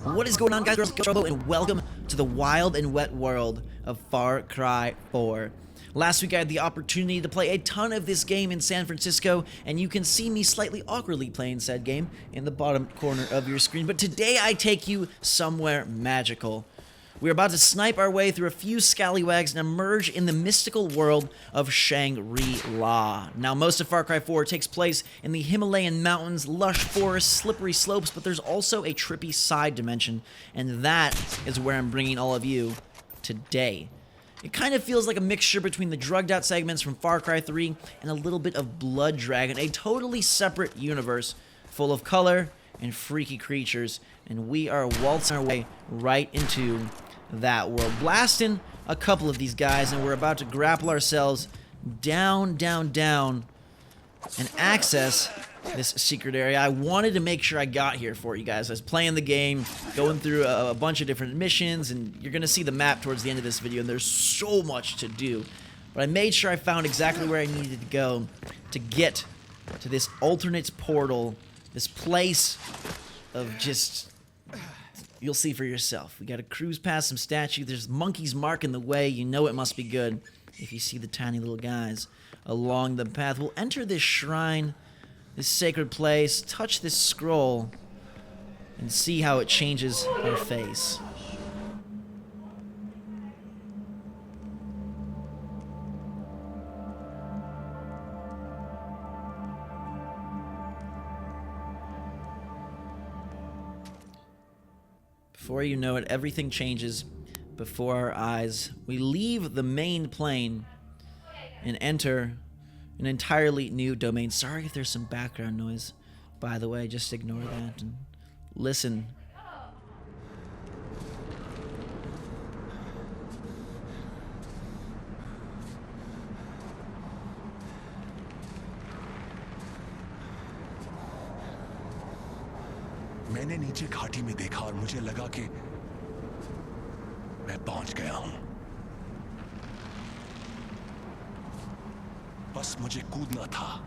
What is going on, guys? GhostRobo, and welcome to the wild and wet world of Far Cry 4. Last week I had the opportunity to play a ton of this game in San Francisco, and you can see me slightly awkwardly playing said game in the bottom corner of your screen. But today I take you somewhere magical. We're about to snipe our way through a few scallywags and emerge in the mystical world of Shangri-La. Now, most of Far Cry 4 takes place in the Himalayan mountains, lush forests, slippery slopes, but there's also a trippy side dimension, and that is where I'm bringing all of you today. It kind of feels like a mixture between the drugged out segments from Far Cry 3 and a little bit of Blood Dragon, a totally separate universe full of color and freaky creatures, and we are waltzing our way right into that world, blasting a couple of these guys, and we're about to grapple ourselves down, and access this secret area. I wanted to make sure I got here for you guys. I was playing the game, going through a bunch of different missions, and you're gonna see the map towards the end of this video, and there's so much to do. But I made sure I found exactly where I needed to go to get to this alternate portal, this place of just... You'll see for yourself. We gotta cruise past some statues. There's monkeys marking the way. You know it must be good if you see the tiny little guys along the path. We'll enter this shrine, this sacred place, touch this scroll, and see how it changes our face. Before you know it, everything changes before our eyes. We leave the main plane and enter an entirely new domain. Sorry if there's some background noise, by the way. Just ignore that and listen. मैंने नीचे घाटी में देखा और मुझे लगा कि मैं पहुंच गया हूं। बस मुझे कूदना था।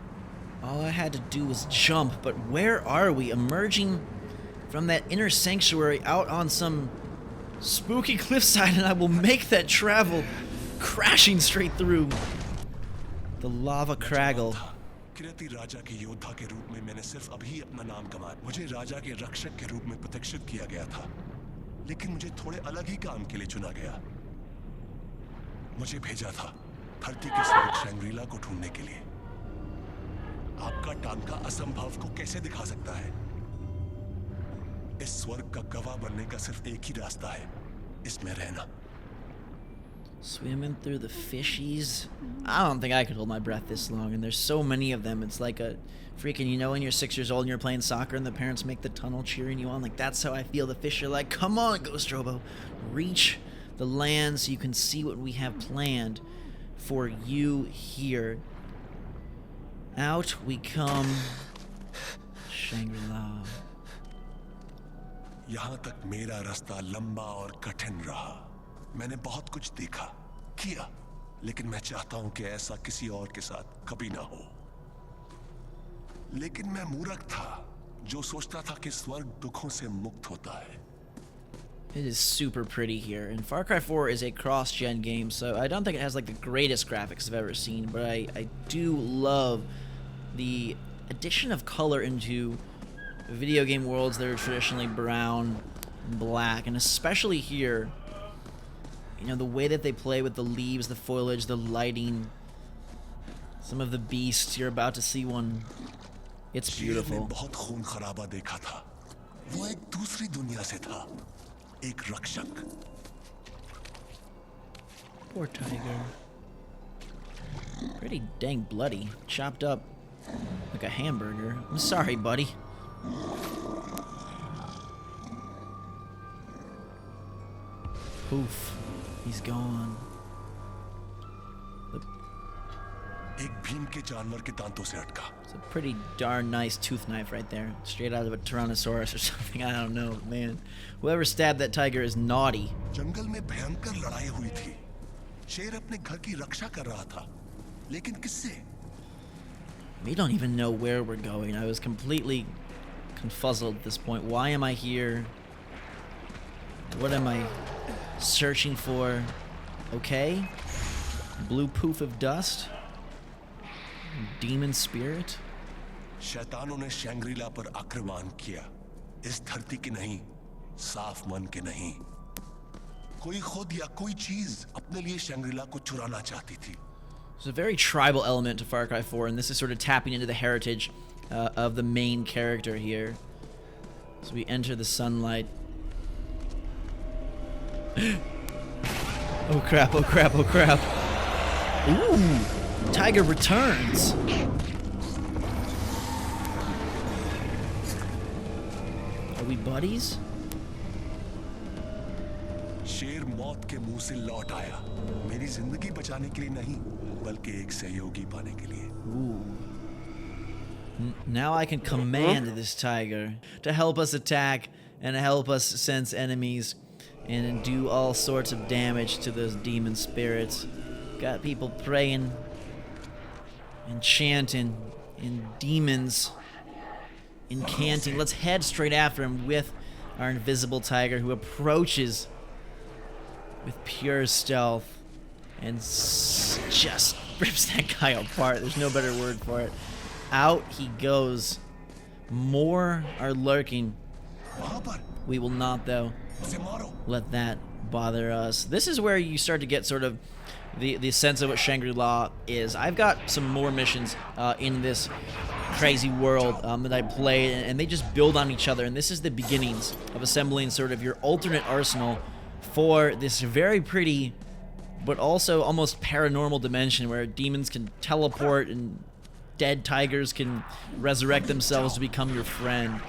All I had to do was jump, but where are we? Emerging from that inner sanctuary out on some spooky cliffside, and I will make that travel crashing straight through the lava craggle. Kirti राजा के योद्धा के रूप में मैंने सिर्फ अभी अपना नाम कमाया। मुझे राजा के रक्षक के रूप में प्रतिष्ठित किया गया था, लेकिन मुझे थोड़े अलग ही काम के लिए चुना गया। मुझे भेजा था धरती के स्वर्ग शैंग्रीला को ढूंढने के लिए। आपका टांका असंभव को कैसे दिखा सकता है? इस स्वर्ग का गवाह बनने का सिर्फ एक ही रास्ता है, इसमें रहना। Swimming through the fishies. I don't think I could hold my breath this long, and there's so many of them. It's like a freaking, you know, when you're 6 years old and you're playing soccer and the parents make the tunnel cheering you on. Like, that's how I feel. The fish are like, come on, GhostRobo. Reach the land so you can see what we have planned for you here. Out we come. Shangri-La. यहाँ तक मेरा रास्ता लंबा और कठिन रहा। मैंने बहुत कुछ देखा, किया, लेकिन मैं चाहता हूं कि ऐसा किसी और के साथ कभी ना हो। लेकिन मैं मूर्ख था, जो सोचता था कि स्वर्ग दुखों से मुक्त होता है। It is super pretty here, and Far Cry 4 is a cross-gen game, so I don't think it has like the greatest graphics I've ever seen, but I do love the addition of color into video game worlds that are traditionally brown and black, and especially here. You know, the way that they play with the leaves, the foliage, the lighting, some of the beasts. You're about to see one. It's beautiful. बहुत खून खराबा देखा था। वो एक दूसरी दुनिया से था, एक रक्षक। Poor tiger. Pretty dang bloody. Chopped up like a hamburger. I'm sorry, buddy. Poof. He's gone. एक भीम के जानवर के दांतों से अटका। It's a pretty darn nice tooth knife right there. Straight out of a Tyrannosaurus or something. I don't know, man. Whoever stabbed that tiger is naughty. जंगल में भयंकर लड़ाई हुई थी। शेर अपने घर की रक्षा कर रहा था, लेकिन किससे? We don't even know where we're going. I was completely confuzzled at this point. Why am I here? What am I searching for? Okay. Blue poof of dust. Demon spirit. शैतानों ने शैंग्रीला पर आक्रमण किया, इस धरती के नहीं, साफ मन के नहीं। कोई खुद या कोई चीज अपने लिए शैंग्रीला को चुराना चाहती थी। There's a very tribal element to Far Cry 4, and this is sort of tapping into the heritage of the main character here. So we enter the sunlight. Oh crap, oh crap, oh crap. Ooh! Tiger returns! Are we buddies? शेर मौत के मुंह से लौट आया, मेरी जिंदगी बचाने के लिए नहीं, बल्कि एक सहयोगी पाने के लिए। Ooh. Now I can command this tiger to help us attack and help us sense enemies and do all sorts of damage to those demon spirits. Got people praying and chanting and demons incanting. Let's head straight after him with our invisible tiger, who approaches with pure stealth and just rips that guy apart. There's no better word for it. Out he goes. More are lurking. We will not, though, let that bother us. This is where you start to get sort of the sense of what Shangri-La is. I've got some more missions in this crazy world that I played, and they just build on each other, and this is the beginnings of assembling sort of your alternate arsenal for this very pretty but also almost paranormal dimension where demons can teleport and dead tigers can resurrect themselves to become your friend.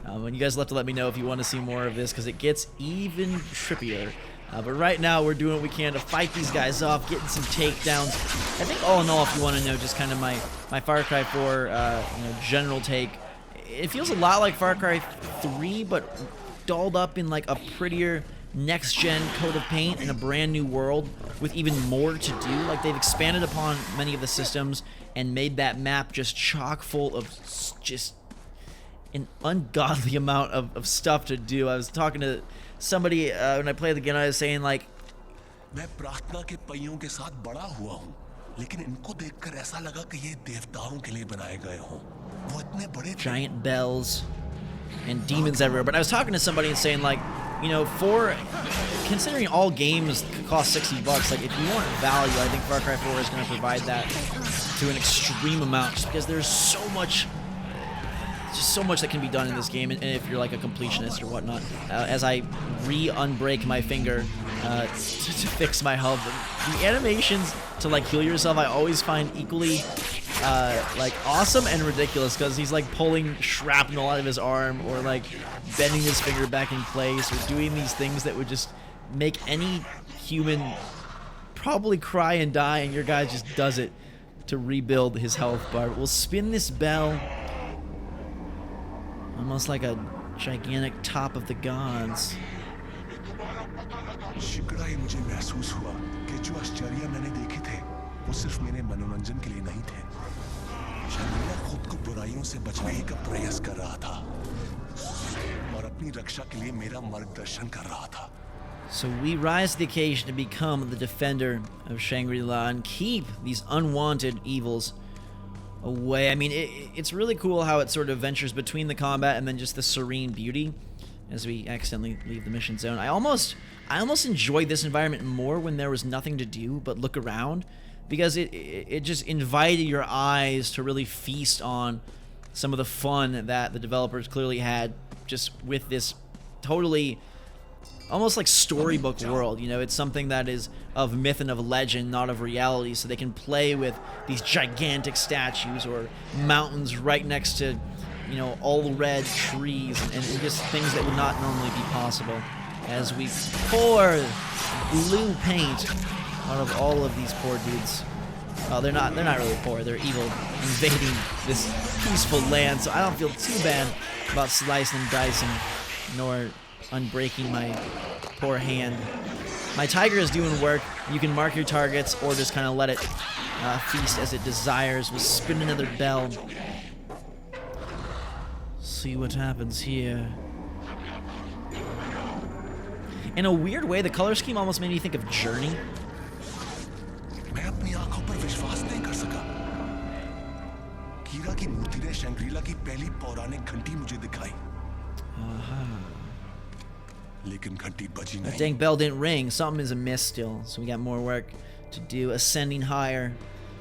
And you guys will have to let me know if you want to see more of this, because it gets even trippier. But right now we're doing what we can to fight these guys off, getting some takedowns. I think all in all, if you want to know just kind of my Far Cry 4 general take, it feels a lot like Far Cry 3, but dolled up in like a prettier next-gen coat of paint in a brand new world with even more to do. Like, they've expanded upon many of the systems and made that map just chock full of just an ungodly amount of stuff to do. I was talking to somebody when I played the game, I was saying, like, मैं प्रार्थना के पहियों के साथ बड़ा हुआ हूँ, लेकिन इनको देखकर ऐसा लगा कि ये देवताओं के लिए बनाए गए हों। वो इतने बड़े giant bells and demons everywhere. But I was talking to somebody and saying, like, you know, for considering all games cost $60, like, if you want value, I think Far Cry 4 is going to provide that to an extreme amount, just because there's so much that can be done in this game, and if you're like a completionist or whatnot. As I unbreak my finger to fix my health, the animations to like heal yourself I always find equally like awesome and ridiculous, because he's like pulling shrapnel out of his arm, or like bending his finger back in place, or doing these things that would just make any human probably cry and die, and your guy just does it to rebuild his health bar. We'll spin this bell, almost like a gigantic top of the gods. शिकड़ा ही मुझे महसूस हुआ कि जो आश्चर्य मैंने देखे थे वो सिर्फ मेरे मनोरंजन के लिए नहीं थे। शंग्रिला खुद को बुराइयों से बचाने का प्रयास कर रहा था और अपनी रक्षा के लिए मेरा मार्गदर्शन कर रहा था। So we rise to the occasion to become the defender of Shangri-La and keep these unwanted evils away. I mean, it's really cool how it sort of ventures between the combat and then just the serene beauty as we accidentally leave the mission zone. I almost enjoyed this environment more when there was nothing to do but look around, because it just invited your eyes to really feast on some of the fun that the developers clearly had just with this totally almost like storybook world. You know, it's something that is of myth and of legend, not of reality, so they can play with these gigantic statues or mountains right next to, you know, all red trees and just things that would not normally be possible as we pour blue paint out of all of these poor dudes. Well, they're not really poor, they're evil, invading this peaceful land, so I don't feel too bad about slicing and dicing, nor unbreaking my poor hand. My tiger is doing work. You can mark your targets or just kind of let it feast as it desires. We'll spin another bell. See what happens here. In a weird way, the color scheme almost made me think of Journey. मैं अपनी आंखों पर विश्वास नहीं कर सका। कीरा की मूर्ति ने शैंग्रीला की पहली पौराणिक घंटी मुझे दिखाई। लेकिन घंटी बजी नहीं। The dang bell didn't ring. Something is amiss still. So we got more work to do, ascending higher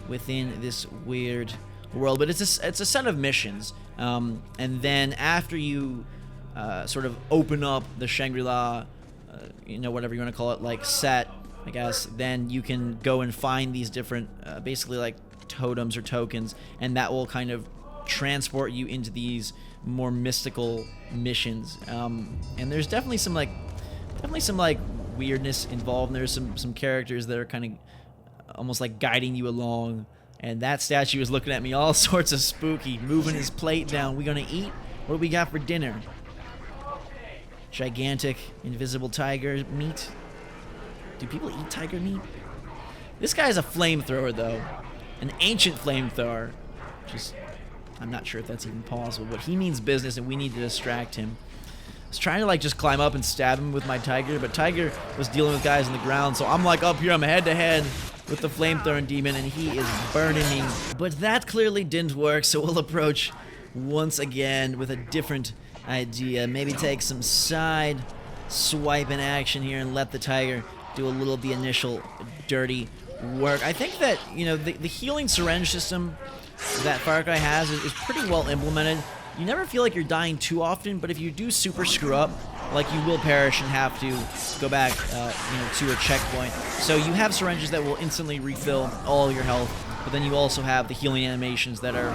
within this weird world. But it's a set of missions. And then after you sort of open up the Shangri-La, whatever you want to call it, like set, I guess, then you can go and find these different, basically like totems or tokens, and that will kind of transport you into these more mystical missions. And there's definitely some weirdness involved. And there's some characters that are kind of almost like guiding you along. And that statue is looking at me all sorts of spooky, moving his plate down. We gonna eat? What do we got for dinner? Gigantic, invisible tiger meat. Do people eat tiger meat? This guy is a flamethrower, though. An ancient flamethrower. Just, I'm not sure if that's even possible, but he means business and we need to distract him. I was trying to like just climb up and stab him with my tiger, but Tiger was dealing with guys on the ground, so I'm like up here, I'm head to head with the flamethrowing demon, and he is burning me. But that clearly didn't work, so we'll approach once again with a different idea. Maybe take some side swipe in action here and let the tiger do a little of the initial dirty work. I think that, the healing syringe system that Far Cry has is pretty well implemented. You never feel like you're dying too often, but if you do super screw up, like you will perish and have to go back, to a checkpoint. So you have syringes that will instantly refill all your health, but then you also have the healing animations that are,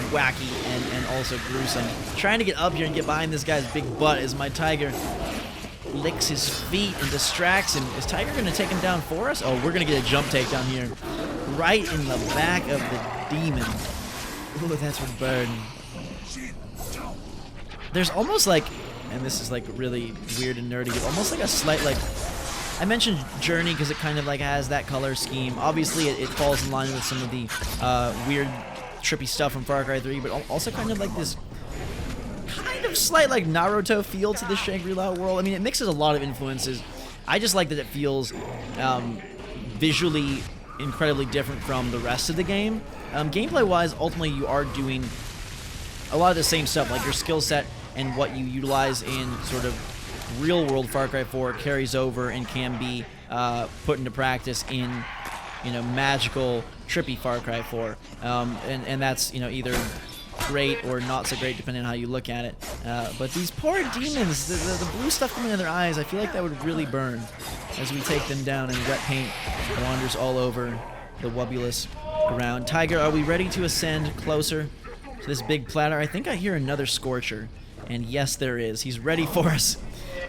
wacky and also gruesome. Trying to get up here and get behind this guy's big butt as my tiger licks his feet and distracts him. Is Tiger going to take him down for us? Oh, we're going to get a jump takedown here. Right in the back of the demon. Ooh, that's what burned. There's almost like, and this is like really weird and nerdy, almost like a slight like, I mentioned Journey because it kind of like has that color scheme. Obviously it falls in line with some of the weird trippy stuff from Far Cry 3, but also kind of like this kind of slight like Naruto feel to the Shangri-La world. I mean, it mixes a lot of influences. I just like that it feels visually incredibly different from the rest of the game. Gameplay-wise, ultimately you are doing a lot of the same stuff, like your skill set and what you utilize in sort of real-world Far Cry 4 carries over and can be put into practice in, magical, trippy Far Cry 4. And that's, either great or not so great depending on how you look at it. But these poor demons, the blue stuff coming in their eyes, I feel like that would really burn as we take them down and wet paint wanders all over the wubbulous ground. Tiger, are we ready to ascend closer to this big platter? I think I hear another Scorcher. And yes, there is. He's ready for us.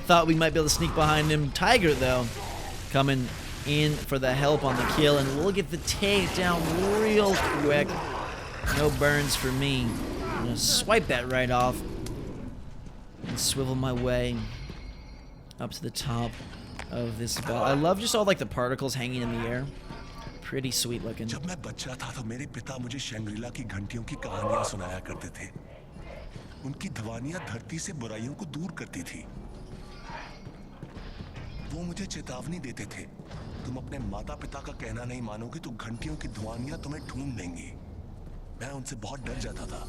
Thought we might be able to sneak behind him. Tiger, though, coming in for the help on the kill, and we'll get the takedown real quick. No burns for me. I'm gonna swipe that right off and swivel my way up to the top of this bell. I love just all like the particles hanging in the air. Pretty sweet looking. जब मैं बच्चा था तो मेरे पिता मुझे शैंग्रीला की घंटियों की कहानियां सुनाया करते थे। उनकी ध्वनियां धरती से बुराइयों को दूर करती थी। वो मुझे चेतावनी देते थे, तुम अपने माता-पिता का कहना नहीं मानोगे तो घंटियों की ध्वनियां तुम्हें ढूंढ लेंगी। मैं उनसे बहुत डर जाता था।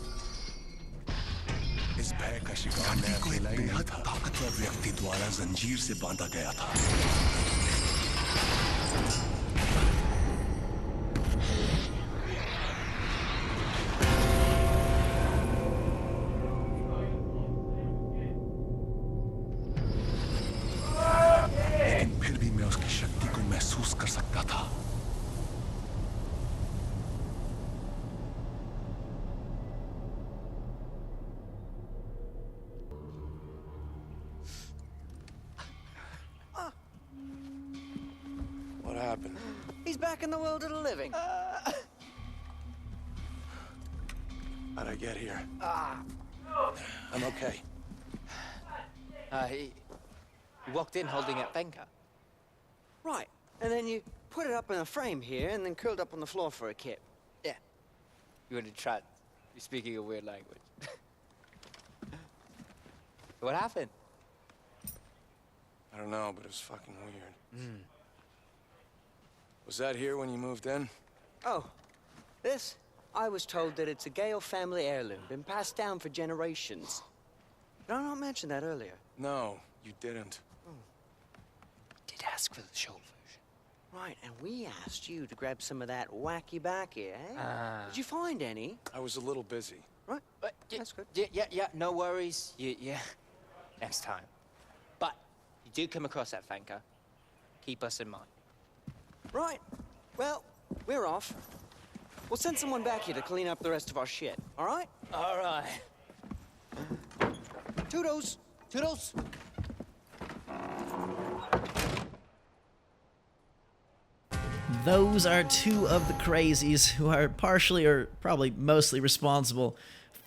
इस भय का शिकार मैं अकेला ही नहीं था। ताकतवर व्यक्ति द्वारा जंजीर से बांधा गया था। लेकिन फिर भी मैं उसकी शक्ति को महसूस कर सकता था। What happened? He's back in the world of the living. How'd I get here? I'm okay. He walked in holding that banker. Right, and then you put it up in a frame here and then curled up on the floor for a kip. Yeah. You want to try? You're speaking a weird language. What happened? don't know, but it was fucking weird. Was that here when you moved in? Oh, this? I was told that it's a Gale family heirloom, been passed down for generations. Did I not mention that earlier? No, you didn't. Did ask for the short version. Right, and we asked you to grab some of that wacky backy, eh? Did you find any? I was a little busy. Right, But that's good. Yeah, no worries. Yeah, next time. But you do come across that Fanka, keep us in mind. Right, well, we're off. We'll send someone back here to clean up the rest of our shit, all right? All right. Toodles! Toodles. Those are two of the crazies who are partially or probably mostly responsible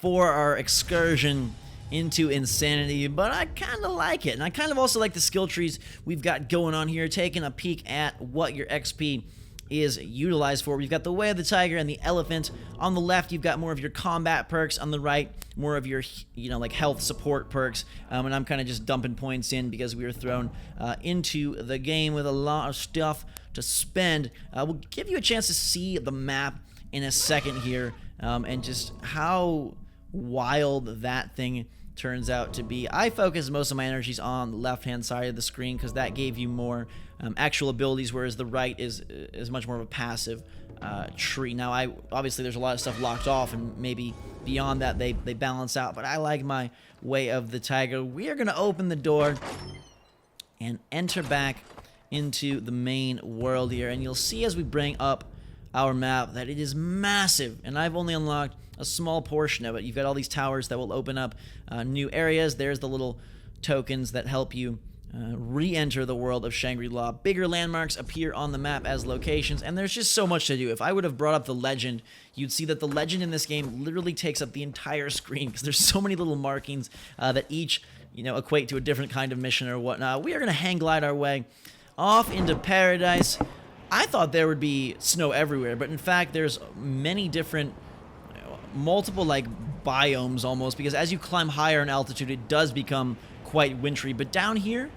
for our excursion into insanity, but I kind of like it. And I kind of also like the skill trees we've got going on here, taking a peek at what your XP is utilized for. We've got the Way of the Tiger and the Elephant. On the left, you've got more of your combat perks. On the right, more of your, like health support perks. And I'm kind of just dumping points in because we were thrown into the game with a lot of stuff to spend. We'll give you a chance to see the map in a second here, and just how wild that thing turns out to be. I focus most of my energies on the left-hand side of the screen because that gave you more actual abilities, whereas the right is much more of a passive tree. Now, obviously there's a lot of stuff locked off, and maybe beyond that they balance out, but I like my Way of the Tiger. We are going to open the door and enter back into the main world here, and you'll see as we bring up our map that it is massive, and I've only unlocked a small portion of it. You've got all these towers that will open up new areas. There's the little tokens that help you re-enter the world of Shangri-La. Bigger landmarks appear on the map as locations, and there's just so much to do. If I would have brought up the legend, you'd see that the legend in this game literally takes up the entire screen because there's so many little markings that each, equate to a different kind of mission or whatnot. We are going to hang glide our way off into paradise. I thought there would be snow everywhere, but in fact there's many different, multiple like biomes almost, because as you climb higher in altitude it does become quite wintry, but down here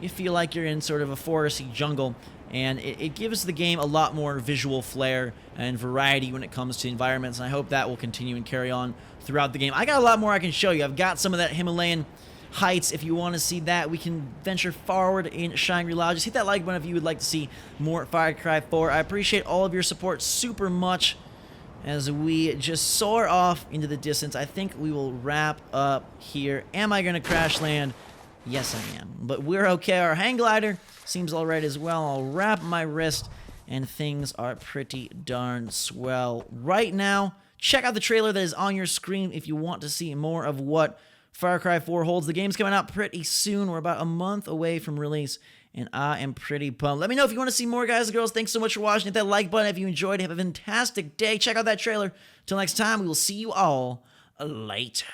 you feel like you're in sort of a foresty jungle, and it gives the game a lot more visual flair and variety when it comes to environments, and I hope that will continue and carry on throughout the game. I got a lot more I can show you. I've got some of that Himalayan heights. If you want to see that, we can venture forward in Shangri-La. Just hit that like button if you would like to see more Far Cry 4. I appreciate all of your support super much as we just soar off into the distance. I think we will wrap up here. Am I going to crash land? Yes, I am. But we're okay. Our hang glider seems all right as well. I'll wrap my wrist, and things are pretty darn swell. Right now, check out the trailer that is on your screen if you want to see more of what Far Cry 4 holds. The game's coming out pretty soon. We're about a month away from release, and I am pretty pumped. Let me know if you want to see more, guys and girls. Thanks so much for watching. Hit that like button if you enjoyed. Have a fantastic day. Check out that trailer. Till next time, we will see you all later.